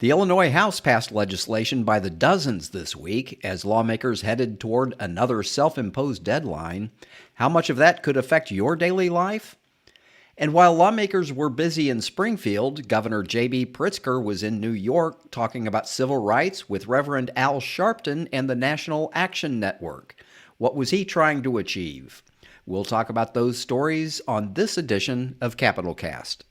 The Illinois House passed legislation by the dozens this week as lawmakers headed toward another self imposed deadline. How much of that could affect your daily life? And while lawmakers were busy in Springfield, Governor J.B. Pritzker was in New York talking about civil rights with Reverend Al Sharpton and the National Action Network. What was he trying to achieve? We'll talk about those stories on this edition of Capital Cast.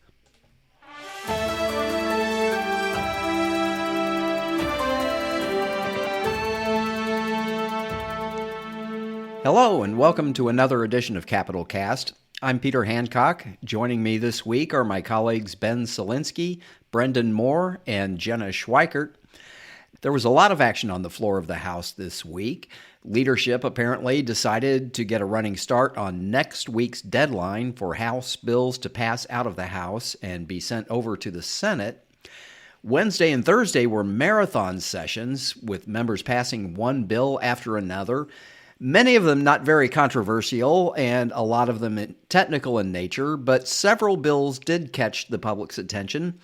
Hello, and welcome to another edition of Capital Cast. I'm Peter Hancock. Joining me this week are my colleagues Ben Selinsky, Brendan Moore, and Jenna Schweikert. There was a lot of action on the floor of the House this week. Leadership apparently decided to get a running start on next week's deadline for House bills to pass out of the House and be sent over to the Senate. Wednesday and Thursday were marathon sessions, with members passing one bill after another. Many of them not very controversial, and a lot of them technical in nature, but several bills did catch the public's attention.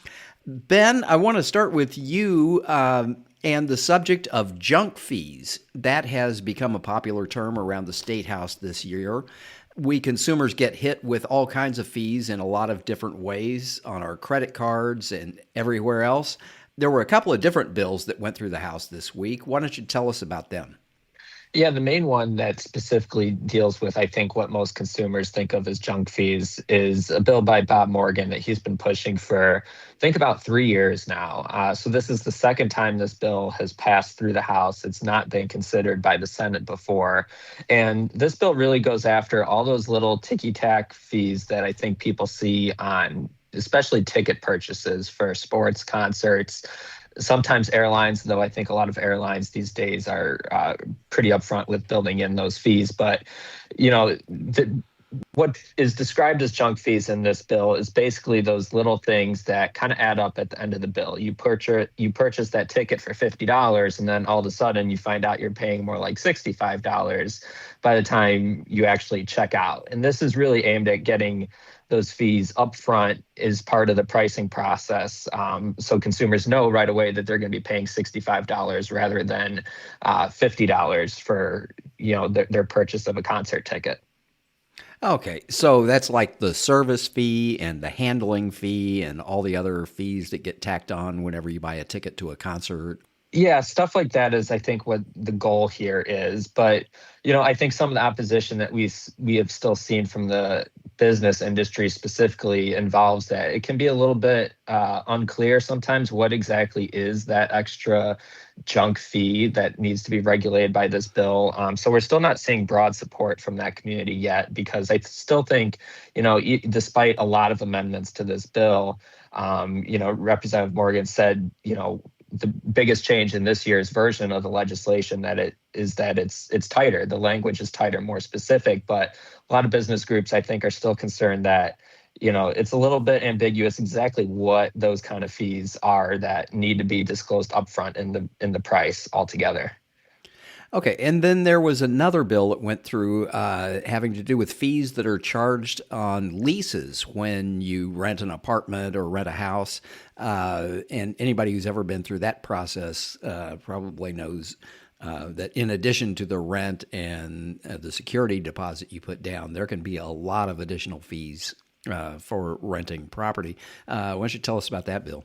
Ben, I want to start with you and the subject of junk fees. That has become a popular term around the State House this year. We consumers get hit with all kinds of fees in a lot of different ways on our credit cards and everywhere else. There were a couple of different bills that went through the House this week. Why don't you tell us about them? Yeah, the main one that specifically deals with, I think, what most consumers think of as junk fees is a bill by Bob Morgan that he's been pushing for, I think, about 3 years now. So this is the second time this bill has passed through the House. It's not been considered by the Senate before. And this bill really goes after all those little ticky-tack fees that I think people see on especially ticket purchases for sports, concerts, sometimes airlines, though I think a lot of airlines these days are pretty upfront with building in those fees. But, what is described as junk fees in this bill is basically those little things that kind of add up at the end of the bill. You purchase that ticket for $50, and then all of a sudden you find out you're paying more like $65 by the time you actually check out. And this is really aimed at getting those fees upfront is part of the pricing process. So consumers know right away that they're going to be paying $65 rather than $50 for their purchase of a concert ticket. Okay, so that's like the service fee and the handling fee and all the other fees that get tacked on whenever you buy a ticket to a concert. Yeah, stuff like that is, I think, what the goal here is. But, I think some of the opposition that we have still seen from the business industry specifically involves that it can be a little bit unclear sometimes what exactly is that extra junk fee that needs to be regulated by this bill. So we're still not seeing broad support from that community yet, because I still think, despite a lot of amendments to this bill, Representative Morgan said, the biggest change in this year's version of the legislation it's tighter. The language is tighter, more specific, but a lot of business groups, I think, are still concerned that, it's a little bit ambiguous exactly what those kind of fees are that need to be disclosed upfront in the price altogether. Okay, and then there was another bill that went through having to do with fees that are charged on leases when you rent an apartment or rent a house. And anybody who's ever been through that process probably knows that in addition to the rent and the security deposit you put down, there can be a lot of additional fees for renting property. Why don't you tell us about that bill?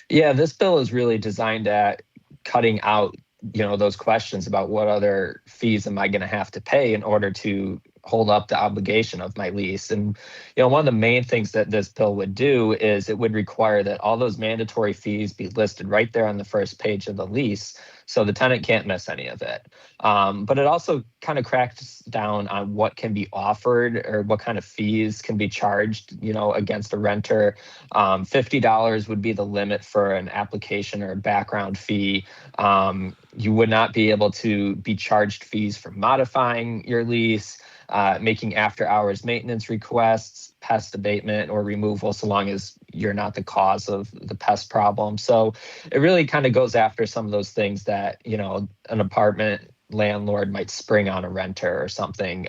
Yeah, this bill is really designed at cutting out those questions about what other fees am I going to have to pay in order to hold up the obligation of my lease. And, one of the main things that this bill would do is it would require that all those mandatory fees be listed right there on the first page of the lease, so the tenant can't miss any of it. But it also kind of cracks down on what can be offered or what kind of fees can be charged, against a renter. $50 would be the limit for an application or a background fee. You would not be able to be charged fees for modifying your lease, making after-hours maintenance requests, pest abatement or removal, so long as you're not the cause of the pest problem. So it really kind of goes after some of those things that, an apartment landlord might spring on a renter or something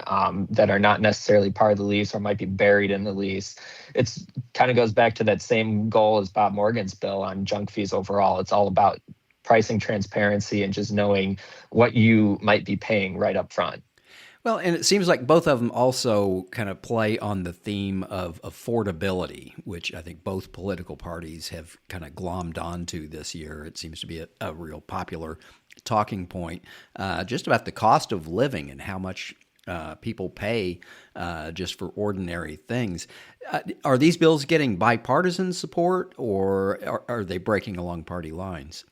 that are not necessarily part of the lease or might be buried in the lease. It's kind of goes back to that same goal as Bob Morgan's bill on junk fees overall. It's all about pricing transparency and just knowing what you might be paying right up front. Well, and it seems like both of them also kind of play on the theme of affordability, which I think both political parties have kind of glommed onto this year. It seems to be a real popular talking point, just about the cost of living and how much people pay just for ordinary things. Are these bills getting bipartisan support, or are they breaking along party lines?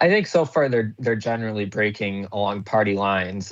I think so far they're generally breaking along party lines.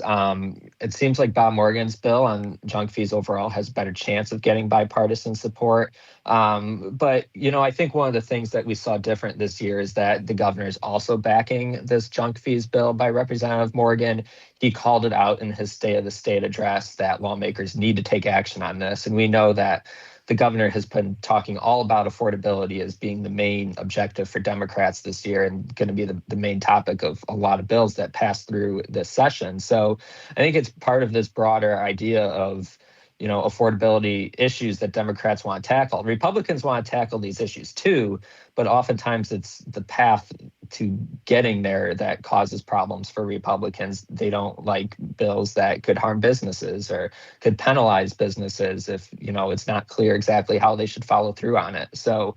It seems like Bob Morgan's bill on junk fees overall has a better chance of getting bipartisan support. But I think one of the things that we saw different this year is that the governor is also backing this junk fees bill by Representative Morgan. He called it out in his State of the State address that lawmakers need to take action on this, and we know that the governor has been talking all about affordability as being the main objective for Democrats this year and going to be the main topic of a lot of bills that pass through this session. So I think it's part of this broader idea of affordability issues that Democrats want to tackle. Republicans want to tackle these issues too, but oftentimes it's the path to getting there that causes problems for Republicans. They don't like bills that could harm businesses or could penalize businesses if it's not clear exactly how they should follow through on it. So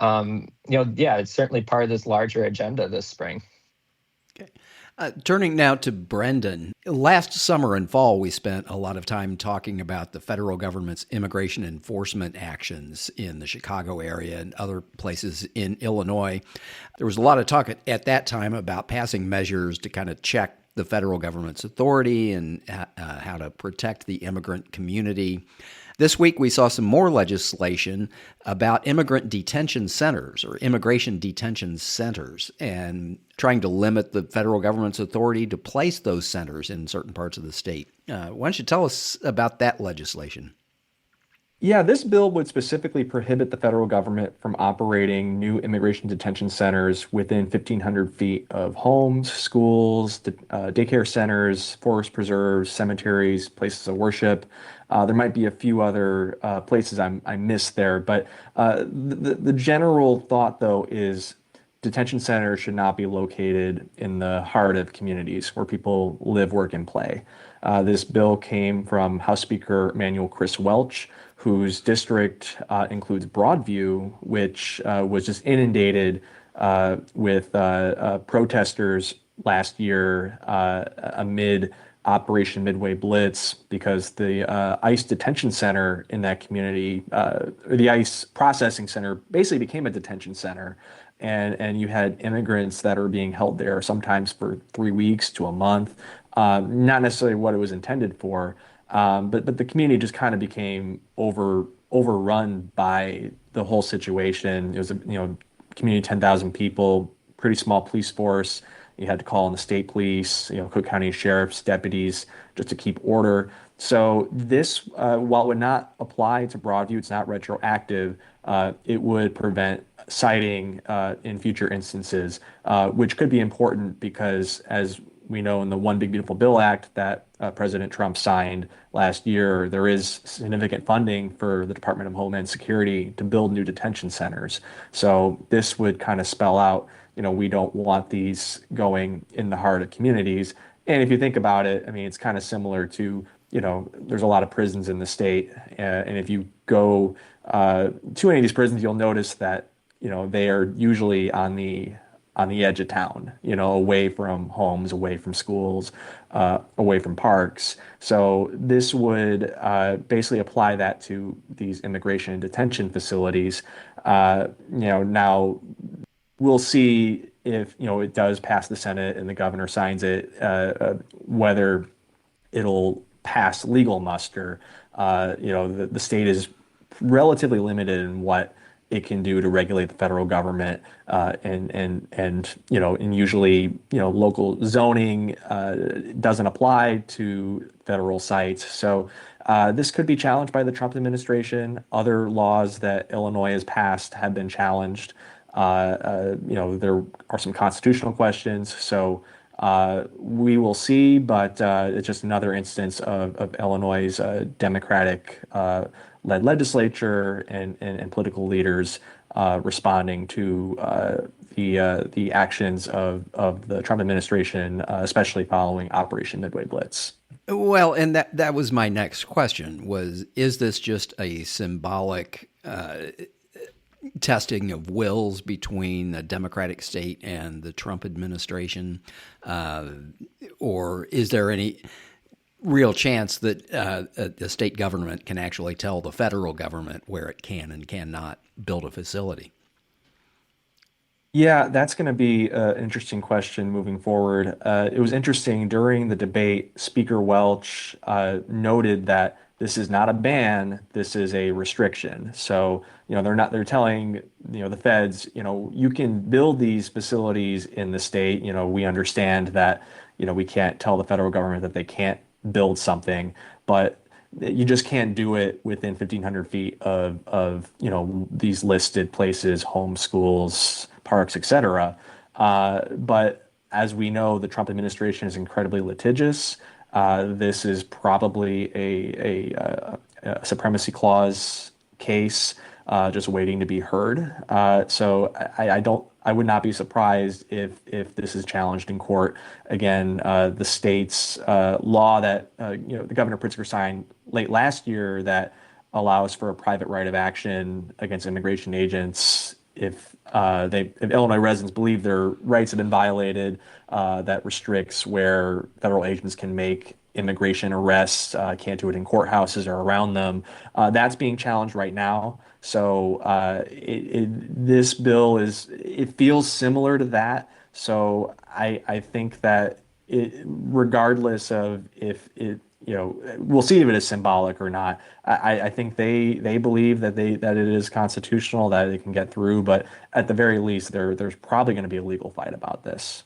yeah, it's certainly part of this larger agenda this spring. Okay. Turning now to Brendan. Last summer and fall, we spent a lot of time talking about the federal government's immigration enforcement actions in the Chicago area and other places in Illinois. There was a lot of talk at that time about passing measures to kind of check the federal government's authority and how to protect the immigrant community. This week, we saw some more legislation about immigrant detention centers or immigration detention centers and trying to limit the federal government's authority to place those centers in certain parts of the state. Why don't you tell us about that legislation? Yeah, this bill would specifically prohibit the federal government from operating new immigration detention centers within 1,500 feet of homes, schools, daycare centers, forest preserves, cemeteries, places of worship. There might be a few other places I missed there, but the general thought, though, is detention centers should not be located in the heart of communities where people live, work, and play. This bill came from House Speaker Emanuel Chris Welch, whose district includes Broadview, which was just inundated with protesters last year amid Operation Midway Blitz because the ICE detention center in that community, or the ICE processing center, basically became a detention center. And you had immigrants that are being held there sometimes for 3 weeks to a month, not necessarily what it was intended for. But the community just kind of became overrun by the whole situation. It was a community 10,000 people, pretty small police force. You had to call in the state police, Cook County sheriff's deputies just to keep order. So this, while it would not apply to Broadview, it's not retroactive. It would prevent citing in future instances, which could be important because, as we know in the One Big Beautiful Bill Act that President Trump signed last year, there is significant funding for the Department of Homeland Security to build new detention centers. So this would kind of spell out, we don't want these going in the heart of communities. And if you think about it, I mean, it's kind of similar to, there's a lot of prisons in the state. And if you go to any of these prisons, you'll notice that, they are usually on the edge of town, away from homes, away from schools, away from parks. So this would basically apply that to these immigration and detention facilities. Now we'll see if, it does pass the Senate and the governor signs it, whether it'll pass legal muster. The state is relatively limited in what it can do to regulate the federal government, and usually local zoning doesn't apply to federal sites. So this could be challenged by the Trump administration. Other laws that Illinois has passed have been challenged. There are some constitutional questions. So We will see, but it's just another instance of Illinois' Democratic led legislature and political leaders responding to the actions of the Trump administration, especially following Operation Midway Blitz. Well, and that was my next question was, is this just a symbolic testing of wills between the Democratic state and the Trump administration? Or is there any real chance that the state government can actually tell the federal government where it can and cannot build a facility? Yeah, that's going to be an interesting question moving forward. It was interesting during the debate, Speaker Welch noted that this is not a ban, this is a restriction. So, they're telling, the feds, you can build these facilities in the state. We understand that, we can't tell the federal government that they can't build something, but you just can't do it within 1,500 feet of these listed places, home schools, parks, etc. But as we know, the Trump administration is incredibly litigious. This is probably a supremacy clause case, just waiting to be heard. So I would not be surprised if this is challenged in court. Again, the state's law that the Governor Pritzker signed late last year that allows for a private right of action against immigration agents if Illinois residents believe their rights have been violated, that restricts where federal agents can make immigration arrests, can't do it in courthouses or around them. That's being challenged right now. So this bill it feels similar to that. So I think that regardless of if it we'll see if it is symbolic or not. I think they believe that that it is constitutional, that it can get through, but at the very least, there's probably going to be a legal fight about this.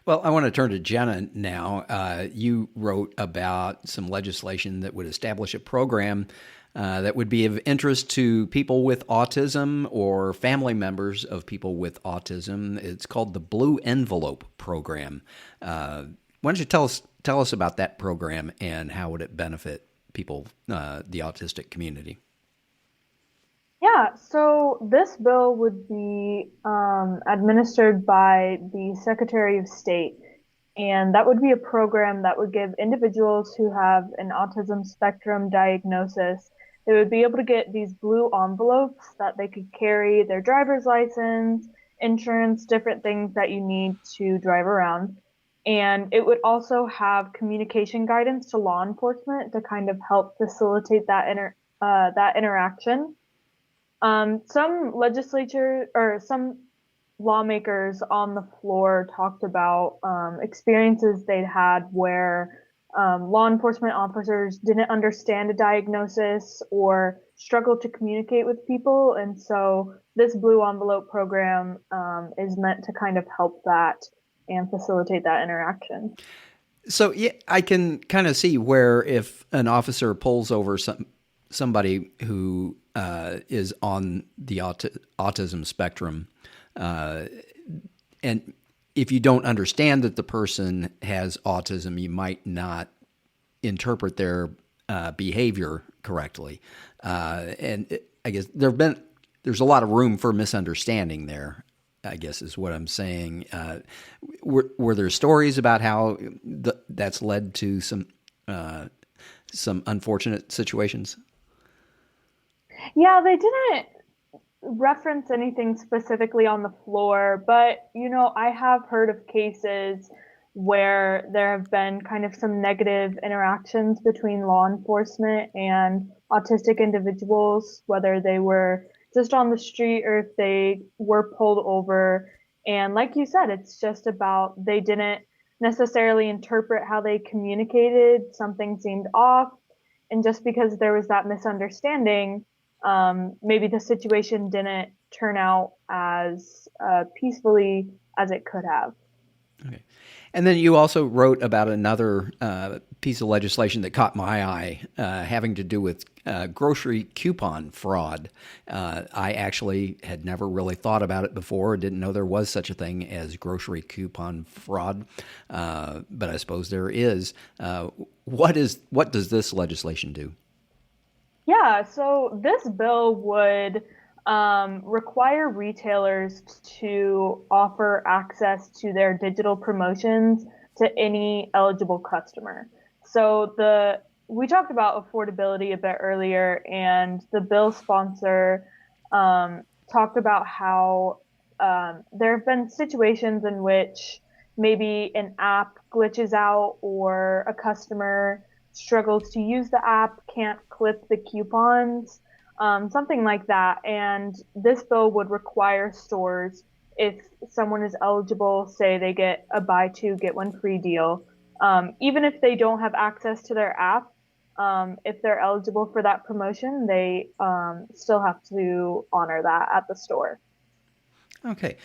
Well, I want to turn to Jenna now. You wrote about some legislation that would establish a program that would be of interest to people with autism or family members of people with autism. It's called the Blue Envelope Program. Why don't you tell us about that program and how would it benefit people, the autistic community? Yeah, so this bill would be administered by the Secretary of State, and that would be a program that would give individuals who have an autism spectrum diagnosis, they would be able to get these blue envelopes that they could carry their driver's license, insurance, different things that you need to drive around. And it would also have communication guidance to law enforcement to kind of help facilitate that interaction. Some legislature or some lawmakers on the floor talked about experiences they'd had where law enforcement officers didn't understand a diagnosis or struggled to communicate with people. And so this blue envelope program is meant to kind of help that and facilitate that interaction. So yeah, I can kind of see where if an officer pulls over somebody who is on the autism spectrum, and if you don't understand that the person has autism, you might not interpret their behavior correctly. I guess there's a lot of room for misunderstanding there, I guess is what I'm saying. Were there stories about how that's led to some unfortunate situations? Yeah, they didn't reference anything specifically on the floor, but I have heard of cases where there have been kind of some negative interactions between law enforcement and autistic individuals, whether they were just on the street or if they were pulled over. And like you said, it's just about they didn't necessarily interpret how they communicated. Something seemed off. And just because there was that misunderstanding, maybe the situation didn't turn out as peacefully as it could have. Okay. And then you also wrote about another piece of legislation that caught my eye, having to do with grocery coupon fraud. I actually had never really thought about it before, didn't know there was such a thing as grocery coupon fraud, but I suppose there is. What does this legislation do? Yeah, so this bill would require retailers to offer access to their digital promotions to any eligible customer. So the we talked about affordability a bit earlier, and the bill sponsor talked about how there have been situations in which maybe an app glitches out or a customer struggles to use the app, can't clip the coupons, something like that. And this bill would require stores, if someone is eligible, say they get a buy two, get one free deal, even if they don't have access to their app, if they're eligible for that promotion, they still have to honor that at the store. Okay,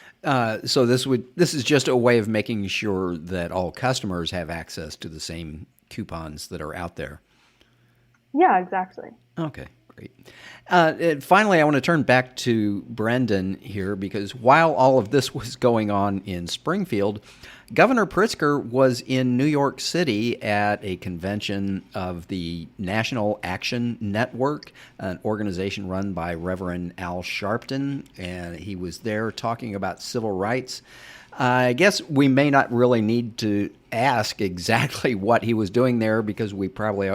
so this is just a way of making sure that all customers have access to the same coupons that are out there. Yeah, exactly. Okay, great. And finally, I want to turn back to Brendan here because while all of this was going on in Springfield, Governor Pritzker was in New York City at a convention of the National Action Network, an organization run by Reverend Al Sharpton, and he was there talking about civil rights. I guess we may not really need to ask exactly what he was doing there because we probably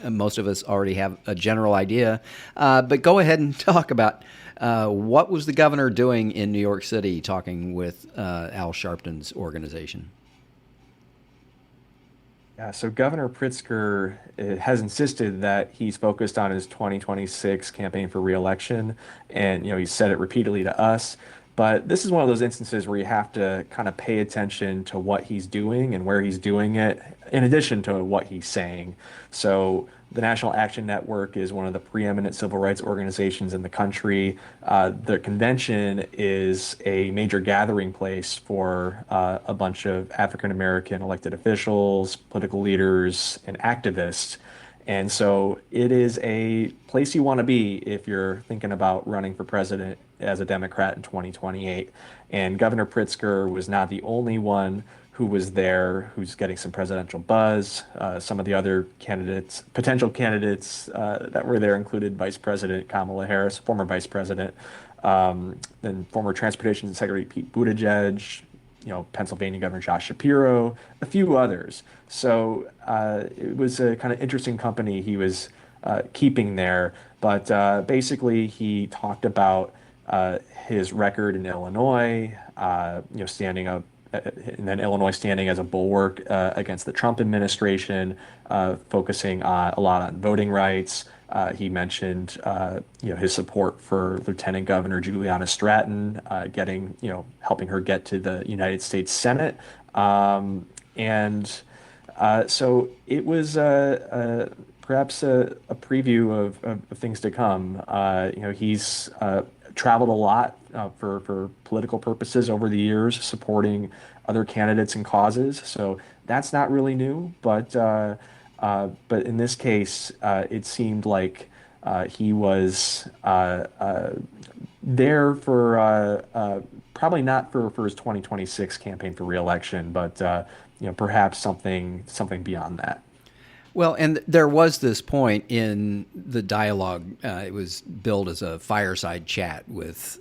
most of us already have a general idea. But go ahead and talk about what was the governor doing in New York City talking with Al Sharpton's organization? Yeah, so Governor Pritzker has insisted that he's focused on his 2026 campaign for reelection, and he said it repeatedly to us. But this is one of those instances where you have to kind of pay attention to what he's doing and where he's doing it, in addition to what he's saying. So the National Action Network is one of the preeminent civil rights organizations in the country. The convention is a major gathering place for a bunch of African American elected officials, political leaders, and activists. And so it is a place you want to be if you're thinking about running for president as a Democrat in 2028. And Governor Pritzker was not the only one who was there who's getting some presidential buzz. Some of the other candidates, potential candidates that were there included Vice President Kamala Harris, former Vice President, then former Transportation Secretary Pete Buttigieg, Pennsylvania Governor Josh Shapiro, a few others. So it was a kind of interesting company he was keeping there. But basically, he talked about his record in Illinois, standing up, and then Illinois standing as a bulwark against the Trump administration, focusing a lot on voting rights. He mentioned, his support for Lieutenant Governor Juliana Stratton, helping her get to the United States Senate. And so it was perhaps a preview of things to come. He's traveled a lot for political purposes over the years, supporting other candidates and causes. So that's not really new, but in this case, it seemed like he was there for probably not for his 2026 campaign for reelection, but perhaps something beyond that. Well, and there was this point in the dialogue. It was billed as a fireside chat with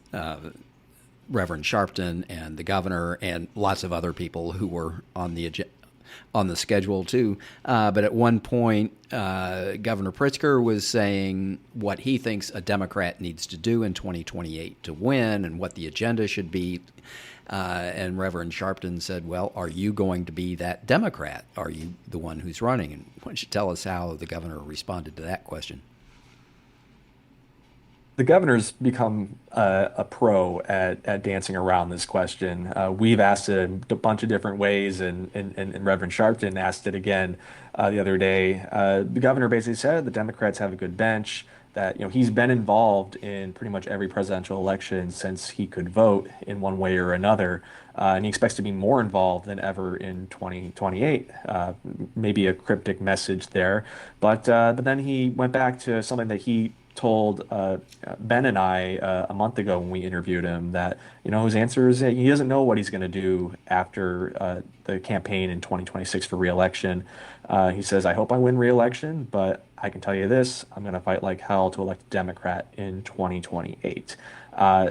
Reverend Sharpton and the governor and lots of other people who were on the schedule too. But at one point, Governor Pritzker was saying what he thinks a Democrat needs to do in 2028 to win and what the agenda should be. And Reverend Sharpton said, well, are you going to be that Democrat? Are you the one who's running? And why don't you tell us how the governor responded to that question? The governor's become a pro at dancing around this question. We've asked it a bunch of different ways, and Reverend Sharpton asked it again the other day. The governor basically said the Democrats have a good bench. that he's been involved in pretty much every presidential election since he could vote in one way or another, and he expects to be more involved than ever in 2028. Maybe a cryptic message there, but then he went back to something that he told Ben and I a month ago when we interviewed him, that his answer is that he doesn't know what he's going to do after the campaign in 2026 for re-election. He says, "I hope I win re-election, but I can tell you this: I'm going to fight like hell to elect a Democrat in 2028."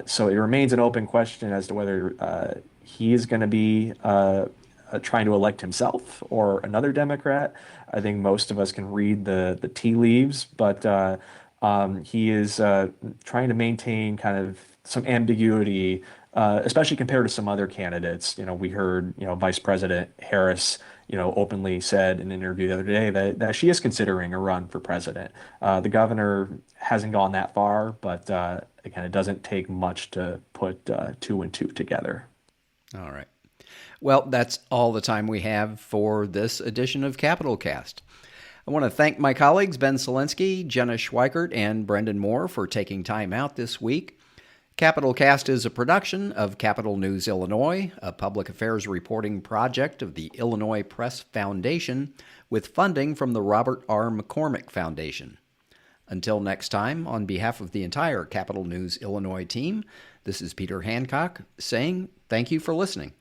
So it remains an open question as to whether he is going to be trying to elect himself or another Democrat. I think most of us can read the tea leaves, but he is trying to maintain kind of some ambiguity, especially compared to some other candidates. We heard, Vice President Harris, openly said in an interview the other day that she is considering a run for president. The governor hasn't gone that far, but again, it doesn't take much to put two and two together. All right. Well, that's all the time we have for this edition of Capital Cast. I want to thank my colleagues Ben Selinsky, Jenna Schweikert, and Brendan Moore for taking time out this week. Capital Cast is a production of Capital News Illinois, a public affairs reporting project of the Illinois Press Foundation, with funding from the Robert R. McCormick Foundation. Until next time, on behalf of the entire Capital News Illinois team, this is Peter Hancock saying thank you for listening.